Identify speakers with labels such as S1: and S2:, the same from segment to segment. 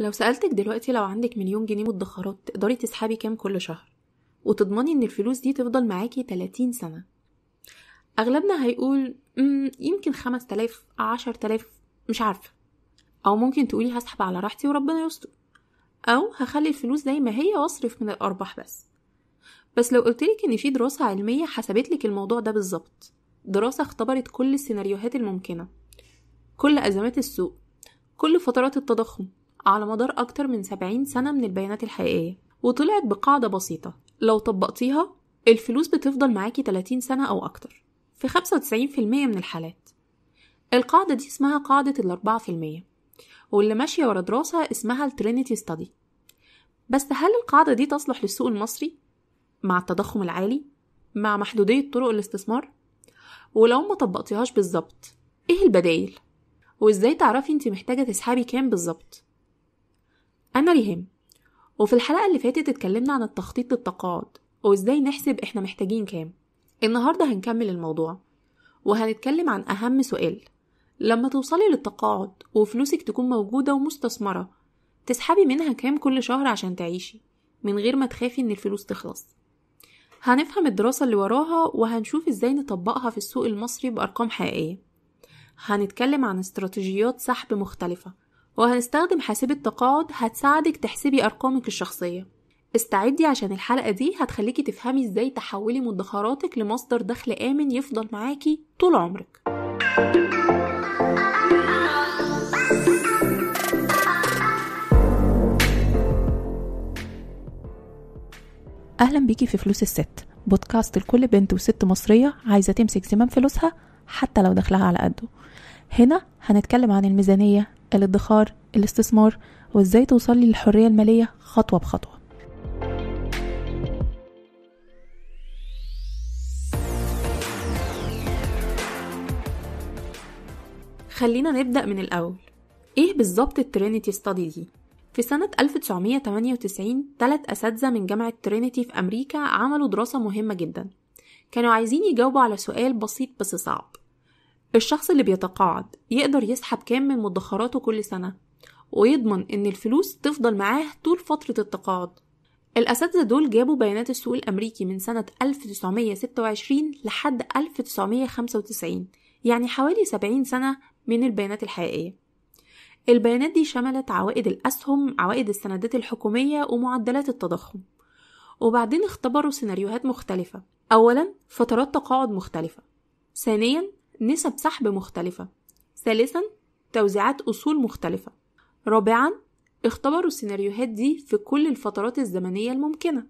S1: لو سألتك دلوقتي لو عندك 1,000,000 جنيه مدخرات تقدري تسحبي كام كل شهر وتضمني ان الفلوس دي تفضل معاكي 30 سنة؟ اغلبنا هيقول يمكن 5,000 10,000 مش عارفة، او ممكن تقولي هسحب على راحتي وربنا يستر، او هخلي الفلوس زي ما هي واصرف من الارباح بس لو قلتلك ان في دراسة علمية حسبتلك الموضوع ده بالظبط، دراسة اختبرت كل السيناريوهات الممكنة، كل ازمات السوق، كل فترات التضخم على مدار أكتر من 70 سنة من البيانات الحقيقية، وطلعت بقاعدة بسيطة لو طبقتيها الفلوس بتفضل معاكي 30 سنة أو أكتر في 95% من الحالات. القاعدة دي اسمها قاعدة 4%، واللي ماشية ورا دراسة اسمها الترينيتي ستادي. بس هل القاعدة دي تصلح للسوق المصري مع التضخم العالي، مع محدودية طرق الاستثمار؟ ولو ما طبقتيهاش بالظبط ايه البدايل؟ وازاي تعرفي انت محتاجة تسحبي كام بالظبط؟ أنا ريهام، وفي الحلقة اللي فاتت اتكلمنا عن التخطيط للتقاعد وازاي نحسب احنا محتاجين كام. النهاردة هنكمل الموضوع وهنتكلم عن أهم سؤال: لما توصلي للتقاعد وفلوسك تكون موجودة ومستثمرة تسحبي منها كام كل شهر عشان تعيشي من غير ما تخافي ان الفلوس تخلص. هنفهم الدراسة اللي وراها وهنشوف ازاي نطبقها في السوق المصري بأرقام حقيقية. هنتكلم عن استراتيجيات سحب مختلفة، وهنستخدم حاسبة تقاعد هتساعدك تحسبي أرقامك الشخصية. استعدي عشان الحلقة دي هتخليكي تفهمي ازاي تحولي مدخراتك لمصدر دخل آمن يفضل معاكي طول عمرك.
S2: أهلا بيكي في فلوس الست، بودكاست لكل بنت وست مصرية عايزة تمسك زمام فلوسها حتى لو دخلها على قده. هنا هنتكلم عن الميزانية، الادخار، الاستثمار، وازاي توصلي للحرية المالية خطوة بخطوة.
S1: خلينا نبدأ من الأول. ايه بالظبط الترينيتي ستادي دي؟ في سنة 1998 3 أساتذة من جامعة ترينيتي في أمريكا عملوا دراسة مهمة جدا. كانوا عايزين يجاوبوا على سؤال بسيط بس صعب: الشخص اللي بيتقاعد يقدر يسحب كام من مدخراته كل سنة ويضمن ان الفلوس تفضل معاه طول فترة التقاعد؟ الأساتذة دول جابوا بيانات السوق الأمريكي من سنة 1926 لحد 1995، يعني حوالي 70 سنة من البيانات الحقيقية. البيانات دي شملت عوائد الأسهم، عوائد السندات الحكومية، ومعدلات التضخم. وبعدين اختبروا سيناريوهات مختلفة: أولا فترات تقاعد مختلفة، ثانيا نسب سحب مختلفة، ثالثا توزيعات أصول مختلفة، رابعا اختبروا السيناريوهات دي في كل الفترات الزمنية الممكنة.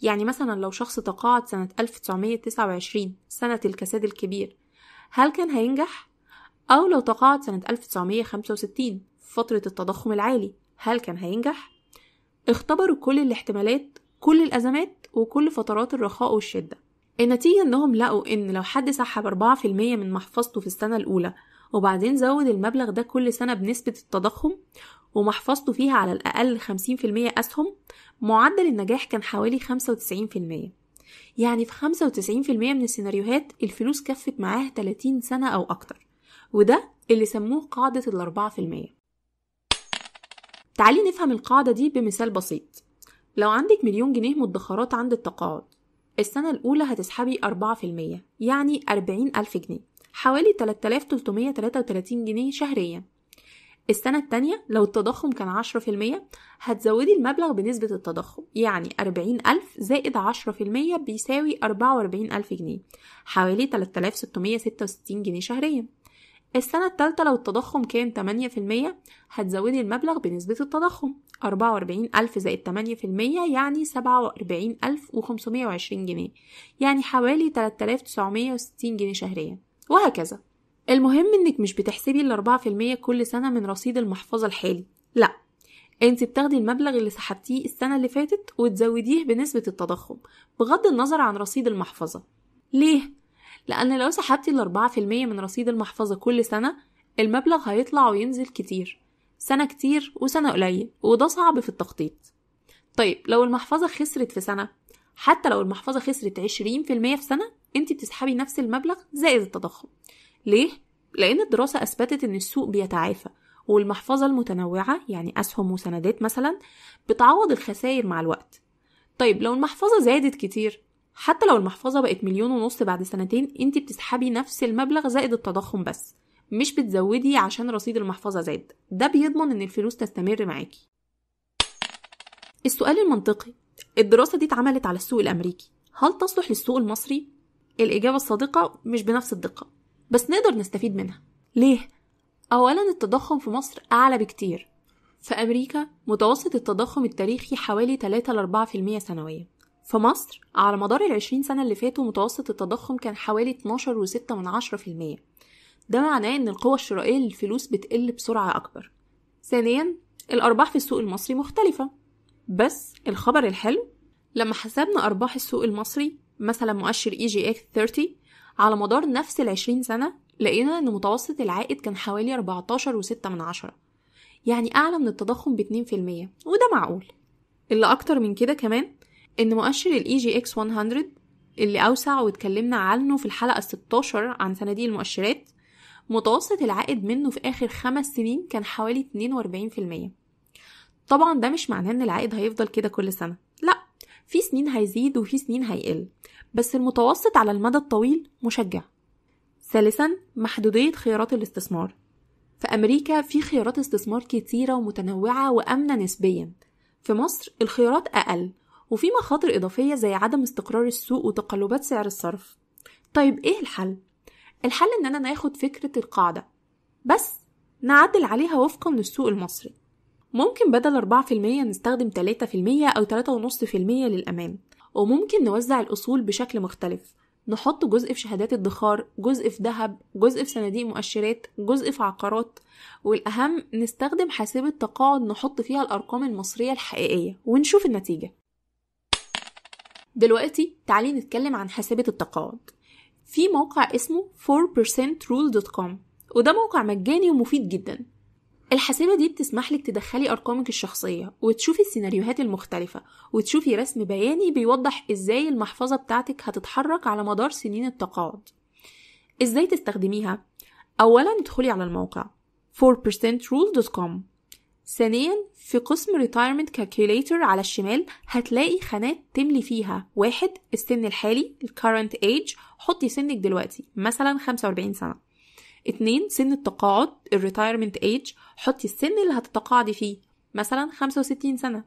S1: يعني مثلا لو شخص تقاعد سنة 1929 سنة الكساد الكبير، هل كان هينجح؟ أو لو تقاعد سنة 1965 فترة التضخم العالي، هل كان هينجح؟ اختبروا كل الاحتمالات، كل الأزمات، وكل فترات الرخاء والشدة. النتيجة انهم لقوا ان لو حد سحب 4% من محفظته في السنة الأولى وبعدين زود المبلغ ده كل سنة بنسبة التضخم ومحفظته فيها على الأقل 50% أسهم، معدل النجاح كان حوالي 95%. يعني في 95% من السيناريوهات الفلوس كفت معاه 30 سنة أو أكتر، وده اللي سموه قاعدة 4%. تعالي نفهم القاعدة دي بمثال بسيط. لو عندك 1,000,000 جنيه مدخرات عند التقاعد، السنة الأولى هتسحبي 4%، يعني 40,000 جنيه، حوالي 3333 جنيه شهريا. السنة التانية لو التضخم كان 10% هتزودي المبلغ بنسبة التضخم، يعني 40,000 زائد 10% بيساوي 44,000 جنيه، حوالي 3666 جنيه شهريا. السنة التالتة لو التضخم كان 8% هتزودي المبلغ بنسبة التضخم، 44,000 زائد 8% يعني 47,520 جنيه، يعني حوالي 3960 جنيه شهريا، وهكذا. المهم انك مش بتحسبي 4% كل سنة من رصيد المحفظة الحالي، لا، انت بتاخدي المبلغ اللي سحبتيه السنة اللي فاتت وتزوديه بنسبة التضخم بغض النظر عن رصيد المحفظة. ليه؟ لأن لو سحبتي 4% من رصيد المحفظة كل سنة المبلغ هيطلع وينزل كتير، سنة كتير وسنة قليل، وده صعب في التخطيط. طيب لو المحفظة خسرت في سنة، حتى لو المحفظة خسرت 20% في سنة، انت بتسحبي نفس المبلغ زائد التضخم. ليه؟ لأن الدراسة أثبتت إن السوق بيتعافى والمحفظة المتنوعة يعني أسهم وسندات مثلا بتعوض الخسائر مع الوقت. طيب لو المحفظة زادت كتير، حتى لو المحفظة بقت 1.5 مليون بعد سنتين، انت بتسحبي نفس المبلغ زائد التضخم بس، مش بتزودي عشان رصيد المحفظة زاد. ده بيضمن ان الفلوس تستمر معاكي. السؤال المنطقي، الدراسة دي اتعملت على السوق الأمريكي، هل تصلح للسوق المصري؟ الإجابة الصادقة مش بنفس الدقة، بس نقدر نستفيد منها. ليه؟ أولا التضخم في مصر أعلى بكتير. في أمريكا متوسط التضخم التاريخي حوالي 3-4% سنويا. في مصر على مدار 20 سنة اللي فاتوا متوسط التضخم كان حوالي 12.6%. ده معناه إن القوة الشرائية للفلوس بتقل بسرعة أكبر. ثانيا الأرباح في السوق المصري مختلفة. بس الخبر الحلو، لما حسبنا أرباح السوق المصري مثلا مؤشر EGX 30 على مدار نفس 20 سنة، لقينا إن متوسط العائد كان حوالي 14.6، يعني أعلى من التضخم ب2%، وده معقول. اللي أكتر من كده كمان إن مؤشر EGX 100 اللي أوسع واتكلمنا عنه في الحلقة 16 عن صناديق المؤشرات، متوسط العائد منه في آخر 5 سنين كان حوالي 42%. طبعا ده مش معناه إن العائد هيفضل كده كل سنة، لا، في سنين هيزيد وفي سنين هيقل، بس المتوسط على المدى الطويل مشجع. ثالثا محدودية خيارات الاستثمار. في أمريكا في خيارات استثمار كتيرة ومتنوعة وأمنة نسبيا. في مصر الخيارات أقل وفي مخاطر إضافية زي عدم استقرار السوق وتقلبات سعر الصرف. طيب إيه الحل؟ الحل إننا ناخد فكرة القاعدة بس نعدل عليها وفقا للسوق المصري. ممكن بدل 4% نستخدم 3% أو 3.5% للأمان، وممكن نوزع الأصول بشكل مختلف، نحط جزء في شهادات الادخار، جزء في ذهب، جزء في صناديق مؤشرات، جزء في عقارات، والأهم نستخدم حاسبة تقاعد نحط فيها الأرقام المصرية الحقيقية ونشوف النتيجة. دلوقتي تعالي نتكلم عن حاسبة التقاعد. في موقع اسمه 4percentrule.com، وده موقع مجاني ومفيد جدا. الحاسبة دي بتسمح لك تدخلي أرقامك الشخصية وتشوفي السيناريوهات المختلفة وتشوفي رسم بياني بيوضح إزاي المحفظة بتاعتك هتتحرك على مدار سنين التقاعد. إزاي تستخدميها؟ أولا ادخلي على الموقع 4percentrule.com. ثانيا في قسم Retirement Calculator على الشمال هتلاقي خانات تملي فيها: 1 السن الحالي current age، حطي سنك دلوقتي مثلا 45 سنة. 2 سن التقاعد الريتايرمنت ايج، حطي السن اللي هتتقاعدي فيه مثلا 65 سنة.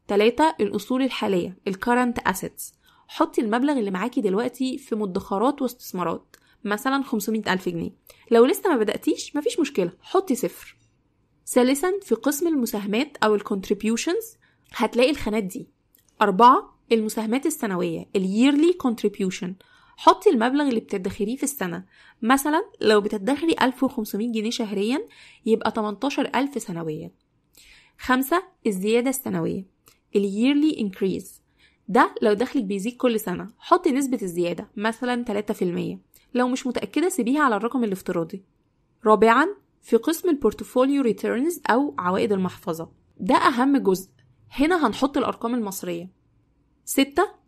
S1: 3 الأصول الحالية الكارنت assets، حطي المبلغ اللي معاكي دلوقتي في مدخرات واستثمارات مثلا 500,000 جنيه. لو لسه ما بدأتيش مفيش مشكلة، حطي 0. ثالثا في قسم المساهمات أو الcontributions هتلاقي الخانات دي. 4 المساهمات السنوية yearly contribution، حطي المبلغ اللي بتدخريه في السنة، مثلا لو بتدخري 1500 جنيه شهريا يبقى 18,000 سنويا. 5 الزيادة السنوية yearly increase، ده لو دخلك بيزيد كل سنة حطي نسبة الزيادة مثلا 3%، لو مش متأكدة سيبيها على الرقم الافتراضي. 4 في قسم البورتفوليو ريتيرنز أو عوائد المحفظة، ده أهم جزء، هنا هنحط الأرقام المصرية. 6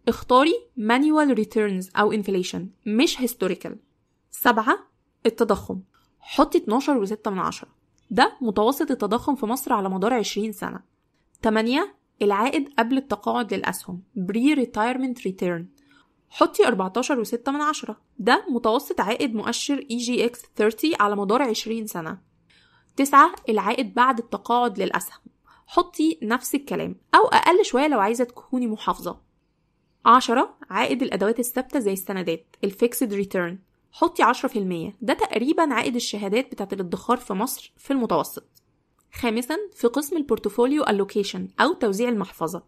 S1: اختاري manual returns أو inflation مش historical. 7 التضخم، حطي 12.6، ده متوسط التضخم في مصر على مدار 20 سنة. 8 العائد قبل التقاعد للأسهم pre-retirement return، حطي 14.6، ده متوسط عائد مؤشر EGX 30 على مدار 20 سنة. 9 العائد بعد التقاعد للأسهم، حطي نفس الكلام أو أقل شوية لو عايزة تكوني محافظة. 10 عائد الأدوات الثابتة زي السندات الفيكسد ريتيرن، حطي 10%، ده تقريبا عائد الشهادات بتاعت الادخار في مصر في المتوسط. 5 في قسم البورتفوليو allocation أو توزيع المحفظة.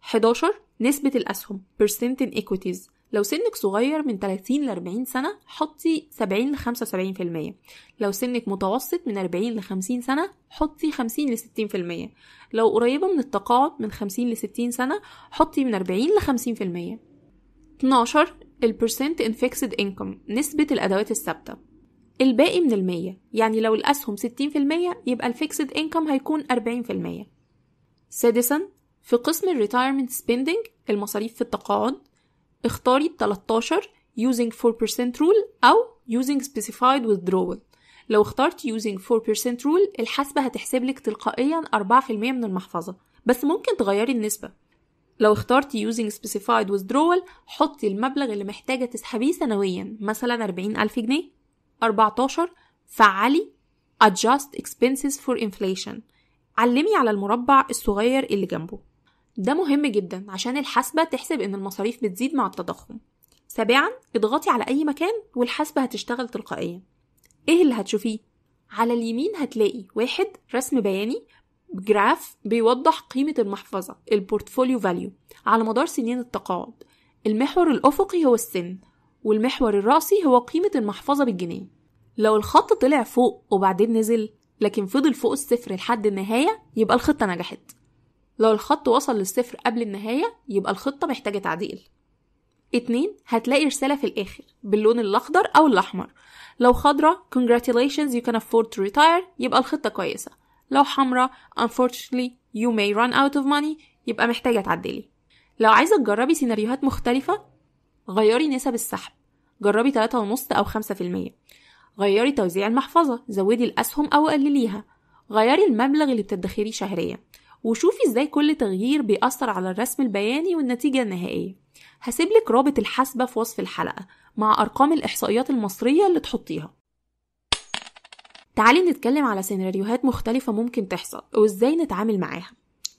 S1: 11 نسبة الأسهم percent in equities، لو سنك صغير من 30 ل 40 سنة حطي 70 ل 75%، لو سنك متوسط من 40 ل 50 سنة حطي 50 ل 60%، لو قريبة من التقاعد من 50 ل 60 سنة حطي من 40 ل 50%. 12 percent in fixed income، نسبة الأدوات الثابتة، الباقي من 100، يعني لو الأسهم 60% يبقى الفيكسد income هيكون 40%. 6 في قسم الريتايرمنت سبيندينج المصاريف في التقاعد، اختاري 13 using 4% rule أو using specified withdrawal، لو اخترت using 4% rule الحسبة هتحسب لك تلقائيا 4% من المحفظة، بس ممكن تغيري النسبة. لو اخترت using specified withdrawal حطي المبلغ اللي محتاجة تسحبيه سنويا، مثلا 40,000 جنيه. 14 فعلي adjust expenses for inflation. علمي على المربع الصغير اللي جنبه، ده مهم جدا عشان الحسبة تحسب ان المصاريف بتزيد مع التضخم. 7 اضغطي على اي مكان والحسبة هتشتغل تلقائيا. ايه اللي هتشوفيه؟ على اليمين هتلاقي 1 رسم بياني جراف بيوضح قيمة المحفظة البورتفوليو فاليو على مدار سنين التقاعد. المحور الأفقي هو السن، والمحور الرأسي هو قيمة المحفظة بالجنيه. لو الخط طلع فوق وبعدين نزل لكن فضل فوق الصفر لحد النهاية يبقى الخطة نجحت. لو الخط وصل للصفر قبل النهاية يبقى الخطة محتاجة تعديل. 2 هتلاقي رسالة في الآخر باللون الأخضر أو الأحمر. لو خضرة congratulations you can afford to retire يبقى الخطة كويسة. لو حمرة unfortunately you may run out of money يبقى محتاجة تعدلي. لو عايزة تجربي سيناريوهات مختلفة غيري نسب السحب، جربي 3.5 أو 5%. غيري توزيع المحفظة، زودي الأسهم أو قلليها. غيري المبلغ اللي بتدخريه شهريا، وشوفي ازاي كل تغيير بيأثر على الرسم البياني والنتيجة النهائية. هسيبلك رابط الحسبة في وصف الحلقة مع أرقام الإحصائيات المصرية اللي تحطيها. تعالي نتكلم على سيناريوهات مختلفة ممكن تحصل وازاي نتعامل معاها.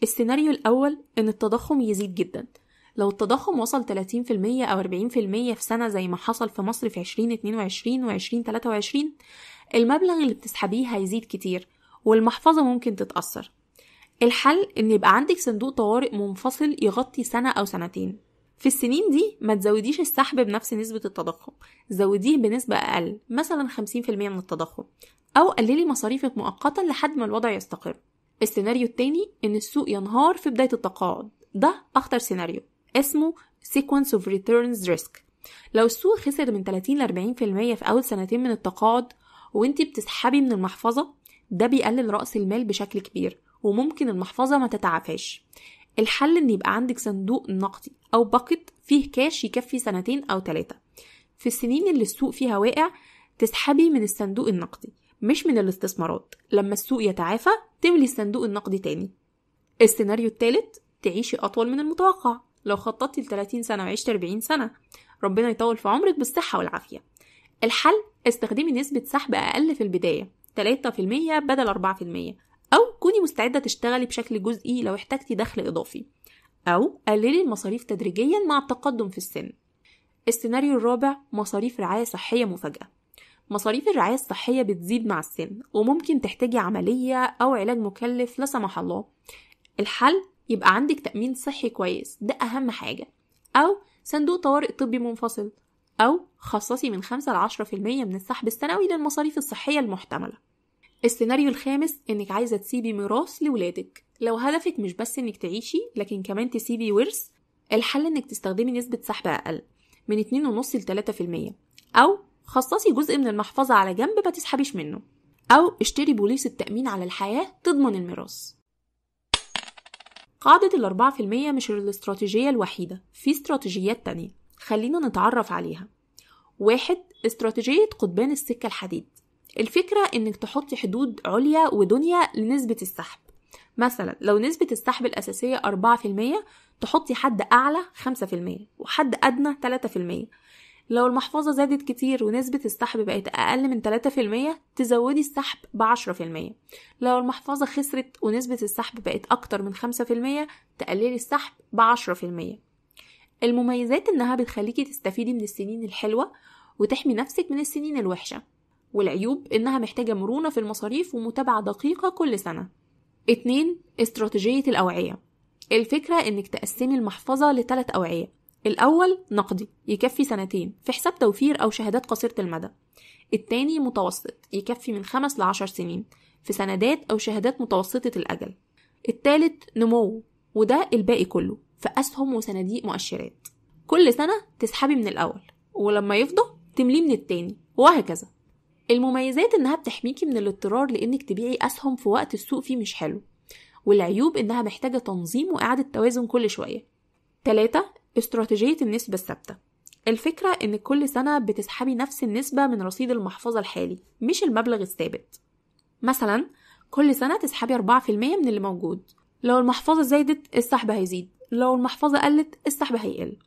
S1: السيناريو الأول إن التضخم يزيد جدا. لو التضخم وصل 30% أو 40% في سنة زي ما حصل في مصر في 2022 و 2023 المبلغ اللي بتسحبيه هيزيد كتير والمحفظة ممكن تتأثر. الحل إن يبقى عندك صندوق طوارئ منفصل يغطي سنة أو سنتين. في السنين دي ما تزوديش السحب بنفس نسبة التضخم، زوديه بنسبة أقل، مثلا 50% من التضخم، أو قللي مصاريفك مؤقتا لحد ما الوضع يستقر. السيناريو التاني إن السوق ينهار في بداية التقاعد، ده أخطر سيناريو، اسمه sequence of returns risk. لو السوق خسر من 30 ل 40% في أول سنتين من التقاعد وانتي بتسحبي من المحفظة، ده بيقلل رأس المال بشكل كبير وممكن المحفظة ما تتعافاش. الحل إن يبقى عندك صندوق نقدي أو باكت فيه كاش يكفي 2 أو 3. في السنين اللي السوق فيها واقع تسحبي من الصندوق النقدي مش من الاستثمارات، لما السوق يتعافى تملي الصندوق النقدي تاني. السيناريو الثالث تعيشي أطول من المتوقع. لو خططتي ل 30 سنة وعيشت 40 سنة ربنا يطول في عمرك بالصحة والعافية. الحل استخدمي نسبة سحب أقل في البداية 3% بدل 4%، أو كوني مستعدة تشتغلي بشكل جزئي لو احتاجتي دخل إضافي، أو قللي المصاريف تدريجيا مع التقدم في السن. السيناريو الرابع مصاريف رعاية صحية مفاجئة. مصاريف الرعاية الصحية بتزيد مع السن وممكن تحتاجي عملية أو علاج مكلف لا سمح الله. الحل يبقى عندك تأمين صحي كويس، ده أهم حاجة، أو صندوق طوارئ طبي منفصل، أو خصصي من 5 ل 10% من السحب السنوي للمصاريف الصحية المحتملة. السيناريو الخامس إنك عايزة تسيبي ميراث لولادك. لو هدفك مش بس إنك تعيشي لكن كمان تسيبي ورث، الحل إنك تستخدمي نسبة سحب أقل من 2.5 ل 3%، أو خصصي جزء من المحفظة على جنب ما تسحبيش منه، أو اشتري بوليصة تأمين على الحياة تضمن الميراث. قاعدة 4% مش الاستراتيجية الوحيدة، في استراتيجيات تانية خلينا نتعرف عليها. 1 استراتيجية قضبان السكة الحديد. الفكرة إنك تحطي حدود عليا ودنيا لنسبة السحب. مثلا لو نسبة السحب الأساسية 4% تحطي حد أعلى 5% وحد أدنى 3%. لو المحفظة زادت كتير ونسبة السحب بقت أقل من 3% تزودي السحب ب10%. لو المحفظة خسرت ونسبة السحب بقت أكتر من 5% تقللي السحب ب10%. المميزات إنها بتخليكي تستفيدي من السنين الحلوة وتحمي نفسك من السنين الوحشة، والعيوب إنها محتاجة مرونة في المصاريف ومتابعة دقيقة كل سنة. 2 استراتيجية الأوعية. الفكرة إنك تقسمي المحفظة ل3 أوعية. الأول نقدي يكفي 2 في حساب توفير أو شهادات قصيرة المدى. التاني متوسط يكفي من 5 ل 10 سنين في سندات أو شهادات متوسطة الأجل. التالت نمو، وده الباقي كله في أسهم وصناديق مؤشرات. كل سنة تسحبي من الأول ولما يفضى تمليه من التاني وهكذا. المميزات إنها بتحميكي من الاضطرار لإنك تبيعي أسهم في وقت السوق فيه مش حلو، والعيوب إنها محتاجة تنظيم وإعادة توازن كل شوية. 3 استراتيجية النسبة الثابتة. الفكرة إن كل سنة بتسحبي نفس النسبة من رصيد المحفظة الحالي، مش المبلغ الثابت. مثلا كل سنة تسحبي 4% من اللي موجود. لو المحفظة زادت السحب هيزيد، لو المحفظة قلت السحب هيقل.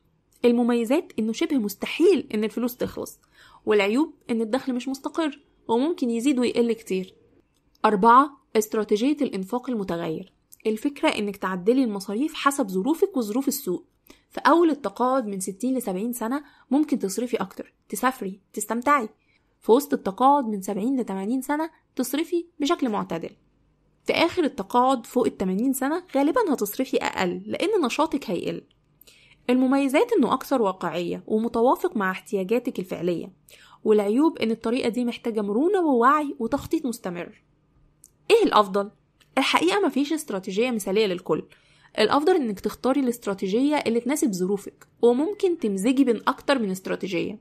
S1: المميزات إنه شبه مستحيل إن الفلوس تخلص، والعيوب إن الدخل مش مستقر وممكن يزيد ويقل كتير. 4. استراتيجية الإنفاق المتغير. الفكرة إنك تعدلي المصاريف حسب ظروفك وظروف السوق. في أول التقاعد من 60 ل 70 سنة ممكن تصرفي أكتر، تسافري، تستمتعي. في وسط التقاعد من 70 ل 80 سنة تصرفي بشكل معتدل. في آخر التقاعد فوق ال 80 سنة غالبا هتصرفي أقل لأن نشاطك هيقل. المميزات إنه أكثر واقعية ومتوافق مع احتياجاتك الفعلية، والعيوب إن الطريقة دي محتاجة مرونة ووعي وتخطيط مستمر. إيه الأفضل؟ الحقيقة مفيش استراتيجية مثالية للكل. الأفضل إنك تختاري الاستراتيجية اللي تناسب ظروفك، وممكن تمزجي بين أكتر من استراتيجية.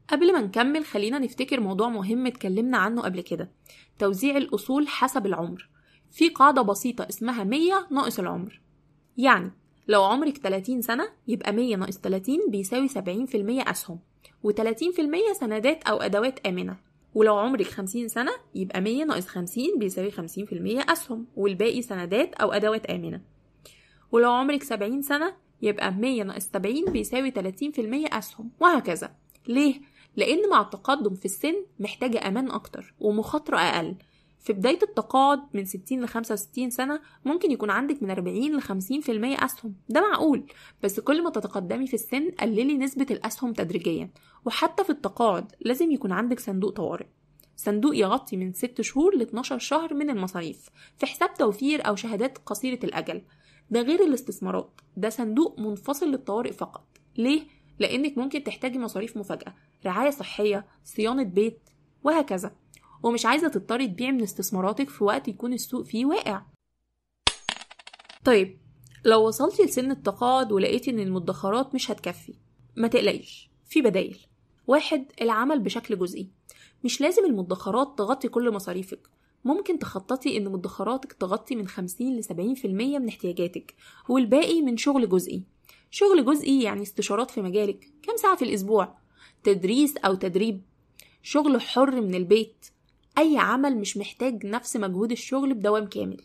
S1: قبل ما نكمل خلينا نفتكر موضوع مهم اتكلمنا عنه قبل كده: توزيع الأصول حسب العمر. في قاعدة بسيطة اسمها 100 ناقص العمر. يعني لو عمرك 30 سنة يبقى 100 ناقص 30 بيساوي 70% أسهم، و30% سندات أو أدوات آمنة. ولو عمرك 50 سنة يبقى 100 ناقص 50 بيساوي 50% أسهم، والباقي سندات أو أدوات آمنة. ولو عمرك 70 سنة يبقى 100 ناقص 70 بيساوي 30% أسهم، وهكذا. ليه؟ لأن مع التقدم في السن محتاجة أمان أكتر ومخاطرة أقل. في بداية التقاعد من 60 ل 65 سنة ممكن يكون عندك من 40 ل 50% أسهم، ده معقول. بس كل ما تتقدمي في السن قللي نسبة الأسهم تدريجيا. وحتى في التقاعد لازم يكون عندك صندوق طوارئ، صندوق يغطي من 6 شهور ل 12 شهر من المصاريف في حساب توفير أو شهادات قصيرة الأجل. ده غير الاستثمارات، ده صندوق منفصل للطوارئ فقط. ليه؟ لأنك ممكن تحتاجي مصاريف مفاجأة، رعاية صحية، صيانة بيت، وهكذا، ومش عايزة تضطري تبيع من استثماراتك في وقت يكون السوق فيه واقع. طيب لو وصلتي لسن التقاعد ولقيتي ان المدخرات مش هتكفي، ما تقلقيش، في بدايل. 1. العمل بشكل جزئي. مش لازم المدخرات تغطي كل مصاريفك. ممكن تخططي ان مدخراتك تغطي من 50 ل 70% من احتياجاتك، والباقي من شغل جزئي. شغل جزئي يعني استشارات في مجالك، كام ساعة في الأسبوع، تدريس أو تدريب، شغل حر من البيت، أي عمل مش محتاج نفس مجهود الشغل بدوام كامل.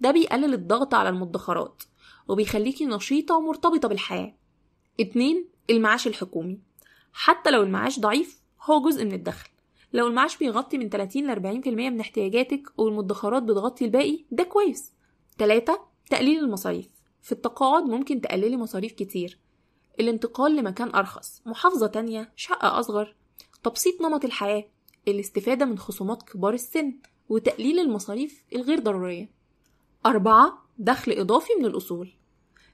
S1: ده بيقلل الضغط على المدخرات وبيخليكي نشيطة ومرتبطة بالحياة. 2. المعاش الحكومي. حتى لو المعاش ضعيف هو جزء من الدخل. لو المعاش بيغطي من 30 ل 40% من احتياجاتك والمدخرات بتغطي الباقي، ده كويس. 3. تقليل المصاريف. في التقاعد ممكن تقللي مصاريف كتير: الانتقال لمكان أرخص، محافظة تانية، شقة أصغر، تبسيط نمط الحياة، الاستفادة من خصومات كبار السن، وتقليل المصاريف الغير ضرورية. 4. دخل إضافي من الأصول.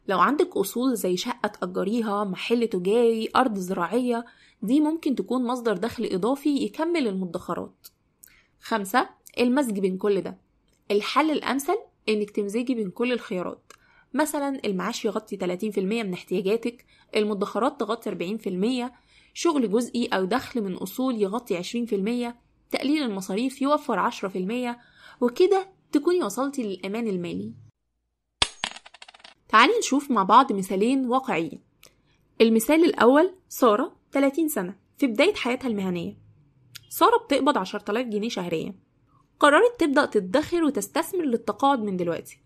S1: لو عندك أصول زي شقة تأجريها، محل تجاري، أرض زراعية، دي ممكن تكون مصدر دخل إضافي يكمل المدخرات. 5. المزج بين كل ده. الحل الأمثل إنك تمزجي بين كل الخيارات. مثلا المعاش يغطي 30% من احتياجاتك، المدخرات تغطي 40%، شغل جزئي أو دخل من أصول يغطي 20%، تقليل المصاريف يوفر 10%، وكده تكوني وصلتي للأمان المالي. تعالي نشوف مع بعض مثالين واقعيين. المثال الأول: سارة 30 سنة في بداية حياتها المهنية. سارة بتقبض 10,000 جنيه شهريا. قررت تبدأ تدخر وتستثمر للتقاعد من دلوقتي.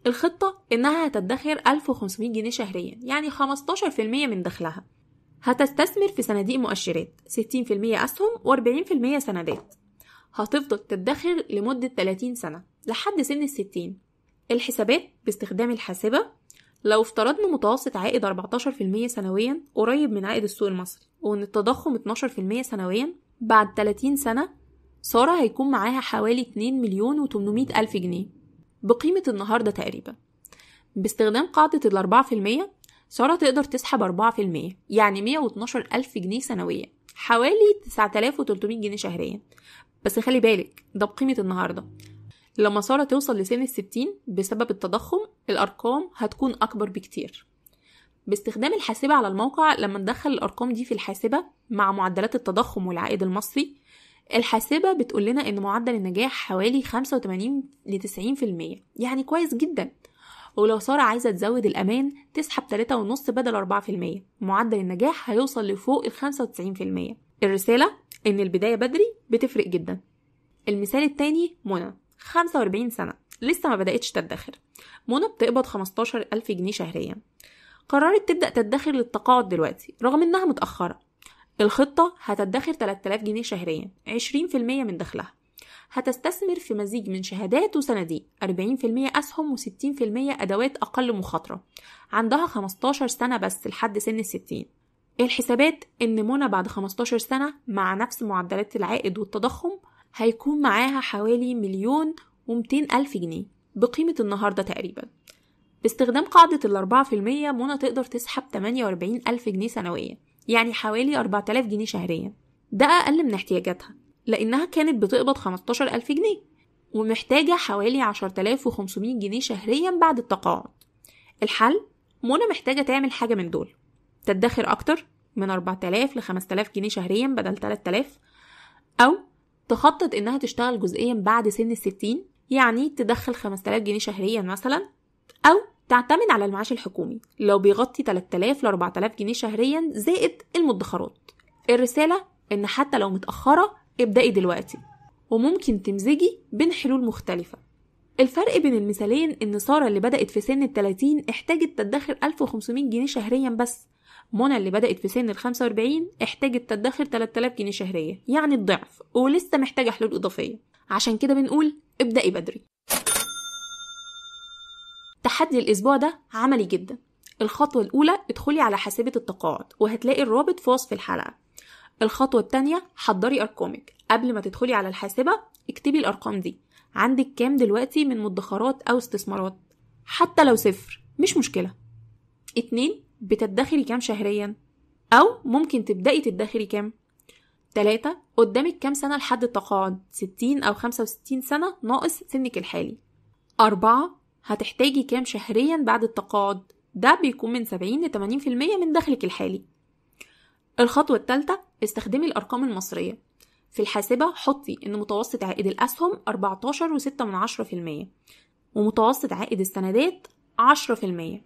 S1: الخطة إنها هتدخر 1500 جنيه شهريا، يعني 15% من دخلها. هتستثمر في صناديق مؤشرات، 60% أسهم و40% سندات. هتفضل تدخر لمدة 30 سنة لحد سن 60. الحسابات باستخدام الحاسبة: لو افترضنا متوسط عائد 14% سنويا قريب من عائد السوق المصري، وإن التضخم 12% سنويا، بعد 30 سنة سارة هيكون معاها حوالي 2,800,000 جنيه بقيمة النهاردة تقريبا. باستخدام قاعدة 4%، سارة تقدر تسحب 4%، يعني 112,000 جنيه سنويا، حوالي 9,300 جنيه شهريا. بس خلي بالك، ده بقيمة النهاردة. لما سارة توصل لسن 60 بسبب التضخم الأرقام هتكون أكبر بكتير. باستخدام الحاسبة على الموقع، لما ندخل الأرقام دي في الحاسبة مع معدلات التضخم والعائد المصري، الحاسبة بتقول لنا إن معدل النجاح حوالي 85 ل 90%، يعني كويس جدا. ولو سارة عايزة تزود الأمان تسحب 3.5 بدل 4%. معدل النجاح هيوصل لفوق 95%. الرسالة إن البداية بدري بتفرق جدا. المثال التاني منى، 45 سنة، لسه ما بدأتش تدخر. منى بتقبض 15,000 جنيه شهريا. قررت تبدأ تدخر للتقاعد دلوقتي رغم إنها متأخرة. الخطة هتدخر 3000 جنيه شهريا، 20% من دخلها. هتستثمر في مزيج من شهادات وصناديق، 40% أسهم و60% أدوات أقل مخاطرة. عندها 15 سنة بس لحد سن 60. الحسابات إن منى بعد 15 سنة مع نفس معدلات العائد والتضخم هيكون معاها حوالي 1,200,000 جنيه بقيمة النهاردة تقريبا. باستخدام قاعدة 4% منى تقدر تسحب 48,000 جنيه سنويا، يعني حوالي 4,000 جنيه شهريا. ده أقل من احتياجاتها لأنها كانت بتقبض 15,000 جنيه ومحتاجة حوالي 10,500 جنيه شهريا بعد التقاعد. الحل، منى محتاجة تعمل حاجة من دول: تدخر أكتر من 4,000 ل 5,000 جنيه شهريا بدل 3,000، أو تخطط إنها تشتغل جزئيا بعد سن 60، يعني تدخل 5,000 جنيه شهريا مثلا، أو تعتمد على المعاش الحكومي لو بيغطي 3,000 ل 4,000 جنيه شهريا زائد المدخرات. الرسالة إن حتى لو متأخرة ابدأي دلوقتي، وممكن تمزجي بين حلول مختلفة. الفرق بين المثالين إن سارة اللي بدأت في سن 30 احتاجت تدخر 1,500 جنيه شهريا بس. منى اللي بدأت في سن 45 احتاجت تدخر 3,000 جنيه شهريا، يعني الضعف، ولسه محتاجة حلول إضافية. عشان كده بنقول ابدأي بدري. تحدي الأسبوع ده عملي جدا. الخطوة الأولى، ادخلي على حاسبة التقاعد وهتلاقي الرابط في وصف الحلقة. الخطوة التانية، حضري أرقامك. قبل ما تدخلي على الحاسبة اكتبي الأرقام دي. عندك كام دلوقتي من مدخرات أو استثمارات؟ حتى لو 0 مش مشكلة. 2، بتدخري كام شهريا؟ أو ممكن تبدأي تدخري كام؟ 3، قدامك كام سنة لحد التقاعد؟ 60 أو 65 سنة ناقص سنك الحالي. 4، هتحتاجي كام شهريا بعد التقاعد؟ ده بيكون من 70 ل 80% من دخلك الحالي. الخطوة الثالثة، استخدمي الأرقام المصرية. في الحاسبة حطي إن متوسط عائد الأسهم 14.6%، ومتوسط عائد السندات 10%،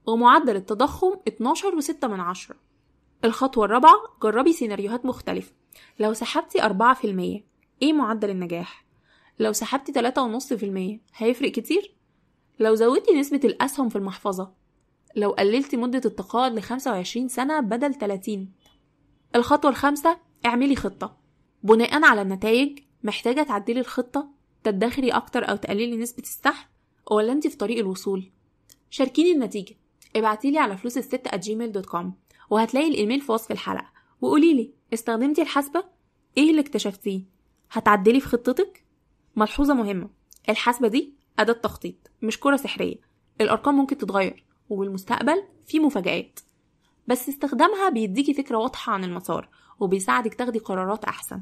S1: ومعدل التضخم 12.6%. الخطوة الرابعة، جربي سيناريوهات مختلفة. لو سحبتي 4%، إيه معدل النجاح؟ لو سحبتي 3.5% هيفرق كتير؟ لو زودتي نسبة الأسهم في المحفظة؟ لو قللتي مدة التقاعد ل25 سنة بدل 30؟ الخطوة الخامسة، اعملي خطة. بناء على النتائج محتاجة تعدلي الخطة، تدخري أكتر أو تقللي نسبة السحب، ولا أنت في طريق الوصول؟ شاركيني النتيجة، ابعتيلي على فلوسالست@gmail.com وهتلاقي الإيميل في وصف الحلقة، وقوليلي استخدمتي الحاسبة؟ إيه اللي اكتشفتيه؟ هتعدلي في خطتك؟ ملحوظة مهمة، الحاسبة دي أداة تخطيط مش كرة سحرية. الأرقام ممكن تتغير وبالمستقبل في مفاجآت، بس استخدامها بيديكي فكرة واضحة عن المسار وبيساعدك تاخدي قرارات أحسن.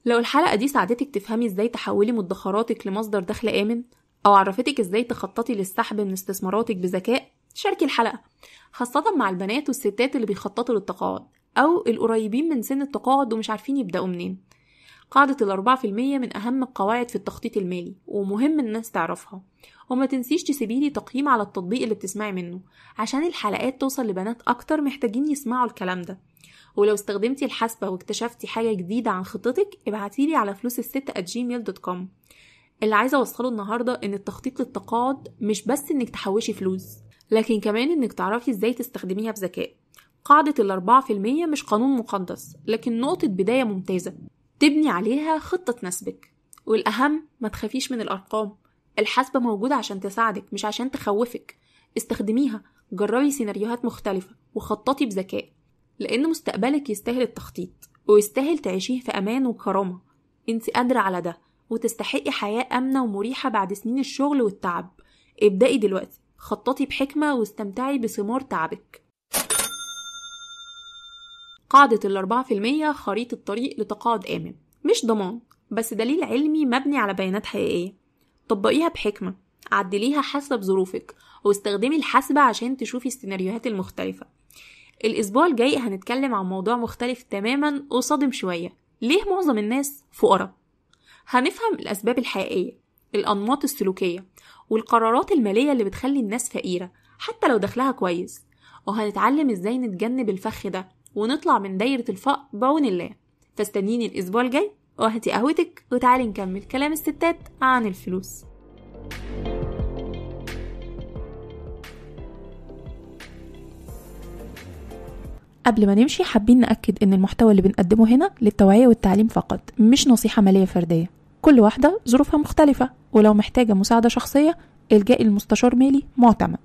S1: لو الحلقة دي ساعدتك تفهمي ازاي تحولي مدخراتك لمصدر دخل آمن، أو عرفتك ازاي تخططي للسحب من استثماراتك بذكاء، شاركي الحلقة، خاصة مع البنات والستات اللي بيخططوا للتقاعد أو القريبين من سن التقاعد ومش عارفين يبدأوا منين. قاعدة 4% من أهم القواعد في التخطيط المالي، ومهم الناس تعرفها. وما تنسيش تسيبيلي تقييم على التطبيق اللي بتسمعي منه عشان الحلقات توصل لبنات أكتر محتاجين يسمعوا الكلام ده. ولو استخدمتي الحاسبة واكتشفتي حاجة جديدة عن خطتك ابعتيلي على فلوسالست@gmail.com. اللي عايزة أوصله النهاردة إن التخطيط للتقاعد مش بس إنك تحوشي فلوس، لكن كمان إنك تعرفي إزاي تستخدميها بذكاء. قاعدة 4% مش قانون مقدس، لكن نقطة بداية ممتازة تبني عليها خطة تناسبك. والأهم، ما تخافيش من الأرقام، الحاسبة موجودة عشان تساعدك مش عشان تخوفك. استخدميها، جربي سيناريوهات مختلفة وخططي بذكاء، لأن مستقبلك يستاهل التخطيط ويستاهل تعيشيه في أمان وكرامة. انت قادرة على ده وتستحقي حياة آمنة ومريحة بعد سنين الشغل والتعب. ابدأي دلوقتي، خططي بحكمة واستمتعي بثمار تعبك. قاعدة 4% خريطة طريق لتقاعد آمن، مش ضمان، بس دليل علمي مبني على بيانات حقيقية. طبقيها بحكمة، عدليها حسب ظروفك، واستخدمي الحاسبة عشان تشوفي السيناريوهات المختلفة. الأسبوع الجاي هنتكلم عن موضوع مختلف تماما وصادم شوية، ليه معظم الناس فقراء. هنفهم الأسباب الحقيقية، الأنماط السلوكية والقرارات المالية اللي بتخلي الناس فقيرة حتى لو دخلها كويس، وهنتعلم ازاي نتجنب الفخ ده ونطلع من دايرة الفقر بعون الله. فاستنيني الأسبوع الجاي وهاتي قهوتك وتعالي نكمل كلام الستات عن الفلوس.
S2: قبل ما نمشي حابين نأكد إن المحتوى اللي بنقدمه هنا للتوعية والتعليم فقط، مش نصيحة مالية فردية. كل واحدة ظروفها مختلفة، ولو محتاجة مساعدة شخصية الجائي لمستشار مالي معتمد.